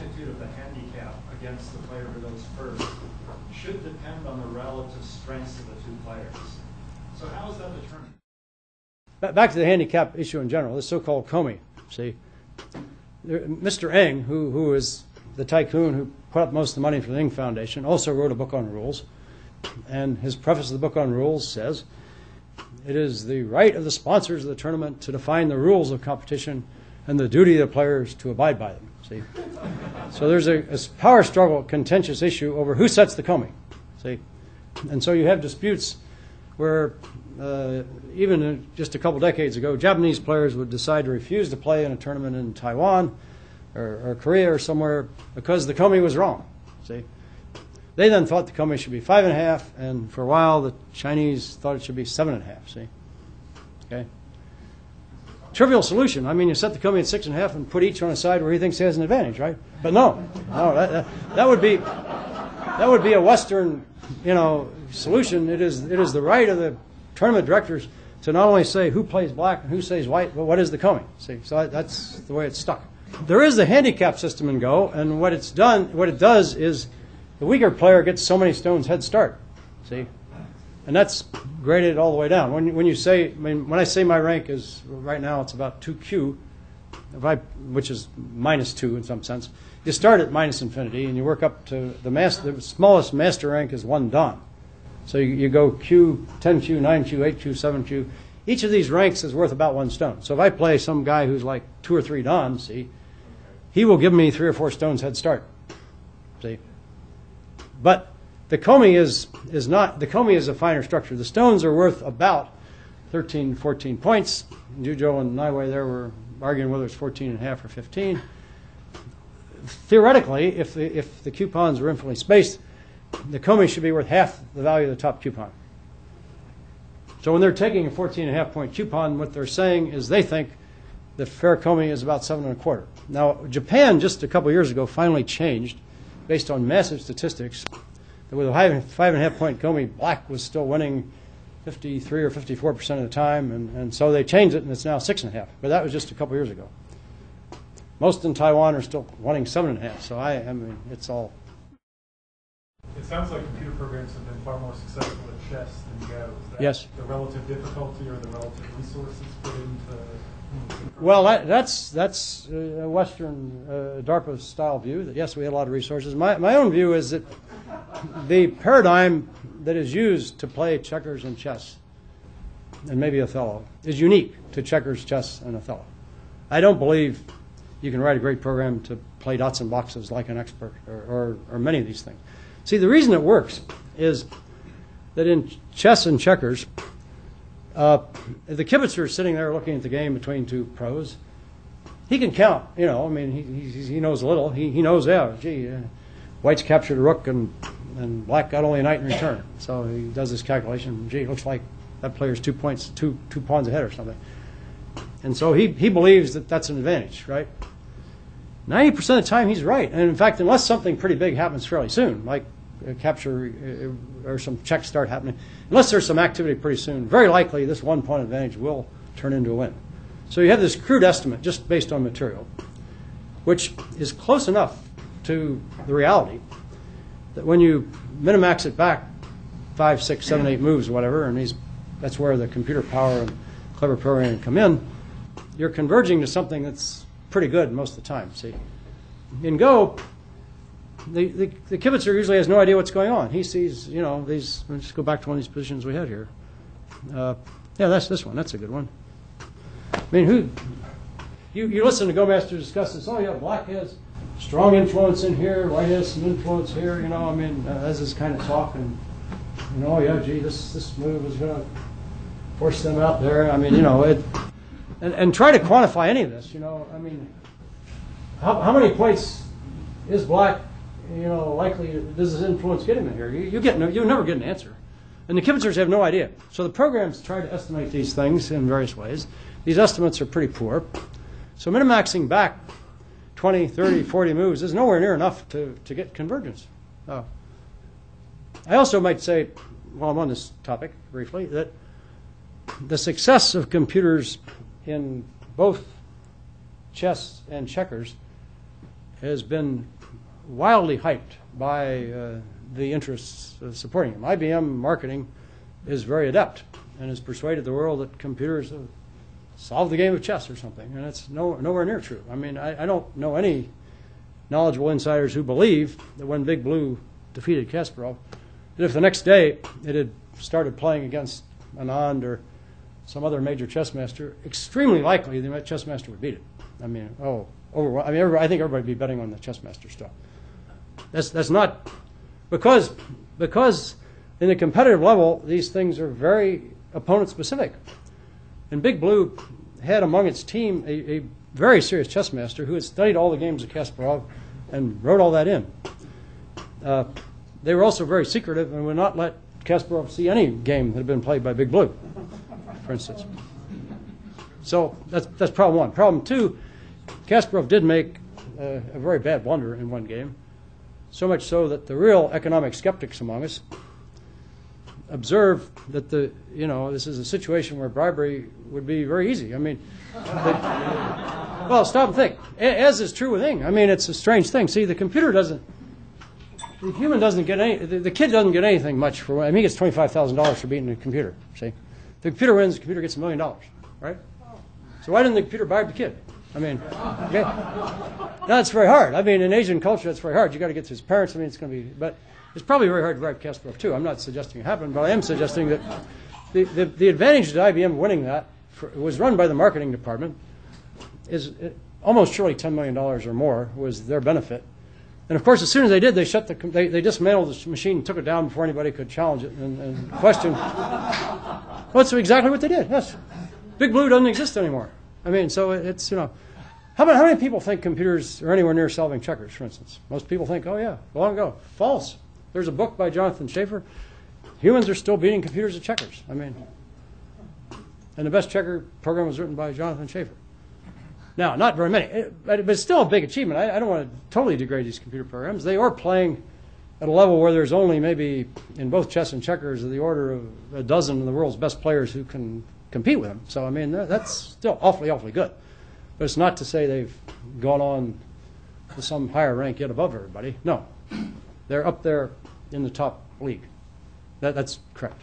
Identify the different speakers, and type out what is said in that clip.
Speaker 1: magnitude of the handicap against the player who goes first should depend on the relative strengths of the two players. So how is that determined?
Speaker 2: Back to the handicap issue in general, the so-called Comey. See, Mr. Eng, who is the tycoon who put up most of the money for the Eng Foundation, also wrote a book on rules. And his preface to the book on rules says, "It is the right of the sponsors of the tournament to define the rules of competition and the duty of the players to abide by them." See? So there's a power struggle, contentious issue over who sets the Comey. See? And so you have disputes where even just a couple decades ago, Japanese players would decide to refuse to play in a tournament in Taiwan or Korea or somewhere because the Comey was wrong. See? They then thought the Comey should be 5.5, and for a while the Chinese thought it should be 7.5. See? Okay? Trivial solution. I mean, you set the Comey at 6.5 and put each on a side where he thinks he has an advantage, right? But no, that would be a Western, solution. It is the right of the tournament directors to not only say who plays black and who plays white, but what is the Comey. See, so that's the way it's stuck. There is the handicap system in Go, and what it does is the weaker player gets so many stones head start. See, and that's graded all the way down. When I say my rank is right now, it's about 2Q, which is -2 in some sense. You start at minus infinity and you work up to the smallest master rank is 1 Dan. So you go Q, 10Q, 9Q, 8Q, 7Q. Each of these ranks is worth about 1 stone. So if I play some guy who's like 2 or 3 Dan, see, he will give me 3 or 4 stones head start. See, but the Comey is not. The Comey is a finer structure. The stones are worth about 13, 14 points. Jujo and Naiwei there were arguing whether it's 14.5 or 15. Theoretically, if the coupons were infinitely spaced, the Comey should be worth half the value of the top coupon. So when they're taking a 14.5 point coupon, what they're saying is they think the fair Comey is about 7.25. Now, Japan just a couple years ago finally changed, based on massive statistics, that with a 5.5 point Comey, black was still winning 53 or 54% of the time, and so they changed it, and it's now 6.5. But that was just a couple years ago. Most in Taiwan are still winning 7.5. So I mean, it's all.
Speaker 3: It sounds like computer programs have been far more successful at chess than Go. Is that
Speaker 2: yes.
Speaker 3: The relative difficulty or the relative resources put into?
Speaker 2: Well, that's a Western DARPA style view. That yes, we had a lot of resources. My own view is that the paradigm that is used to play checkers and chess, and maybe Othello, is unique to checkers, chess, and Othello. I don't believe you can write a great program to play dots and boxes like an expert or many of these things. See, the reason it works is that in chess and checkers, the kibitzer is sitting there looking at the game between two pros. He can count, I mean, he knows a little. He knows, white's captured a rook and black got only a knight in return. So he does this calculation. It looks like that player's 2 points, two pawns ahead or something. And so he believes that that's an advantage, right? 90% of the time he's right. And in fact, unless something pretty big happens fairly soon, like a capture or some checks start happening, unless there's some activity pretty soon, very likely this 1 point advantage will turn into a win. So you have this crude estimate just based on material, which is close enough to the reality that when you minimax it back 5, 6, 7, 8 moves or whatever, and that's where the computer power and clever programming come in, you're converging to something that's pretty good most of the time. See, in Go, the kibitzer usually has no idea what's going on. He sees, these. Let's just go back to one of these positions we had here. Yeah, that's this one. That's a good one. I mean, you listen to Go Master discuss this. Oh, yeah, black has strong influence in here. White has some influence here. I mean, as this kind of talk, and oh yeah, gee, this move is going to force them out there. I mean, and try to quantify any of this. I mean, how many points is black? Likely does this influence get him in here? You never get an answer, and the kibitzers have no idea. So the programs try to estimate these things in various ways. These estimates are pretty poor. So minimaxing back 20, 30, 40 moves is nowhere near enough to get convergence. I also might say, while I'm on this topic briefly, that the success of computers in both chess and checkers has been wildly hyped by the interests supporting him. IBM marketing is very adept and has persuaded the world that computers have solved the game of chess or something, and it's nowhere near true. I mean, I don't know any knowledgeable insiders who believe that when Big Blue defeated Kasparov, that if the next day it had started playing against Anand or some other major chess master, extremely likely the chess master would beat it. I mean, I think everybody would be betting on the chess master still. That's not because in the competitive level these things are very opponent specific. And Big Blue had among its team a very serious chess master who had studied all the games of Kasparov and wrote all that in. They were also very secretive and would not let Kasparov see any game that had been played by Big Blue, for instance. So that's problem one. Problem two, Kasparov did make a very bad blunder in one game, so much so that the real economic skeptics among us observe that this is a situation where bribery would be very easy. I mean, well, stop and think. As is true with Ing. I mean, it's a strange thing. See, the human doesn't get the kid doesn't get anything much for. I mean, he gets $25,000 for beating the computer. See, the computer wins, the computer gets $1 million, right? So why didn't the computer bribe the kid? I mean, okay, that's very hard. I mean, in Asian culture, that's very hard. You got to get to his parents. I mean, it's going to be, but it's probably very hard to bribe Kasparov too. I'm not suggesting it happened, but I am suggesting that the advantage that IBM winning that was run by the marketing department is almost surely $10 million or more was their benefit. And of course, as soon as they did, they dismantled the machine, took it down before anybody could challenge it and question. Well, that's exactly what they did. Yes, Big Blue doesn't exist anymore. I mean, so it's how many people think computers are anywhere near solving checkers? For instance, most people think, oh yeah, long ago. False. There's a book by Jonathan Schaefer. Humans are still beating computers at checkers. I mean, and the best checker program was written by Jonathan Schaefer. Now, not very many, but it's still a big achievement. I don't want to totally degrade these computer programs. They are playing at a level where there's only maybe, in both chess and checkers, of the order of a dozen of the world's best players who can compete with them. So, I mean, that's still awfully, awfully good. But it's not to say they've gone on to some higher rank yet above everybody. No. They're up there in the top league. That's correct.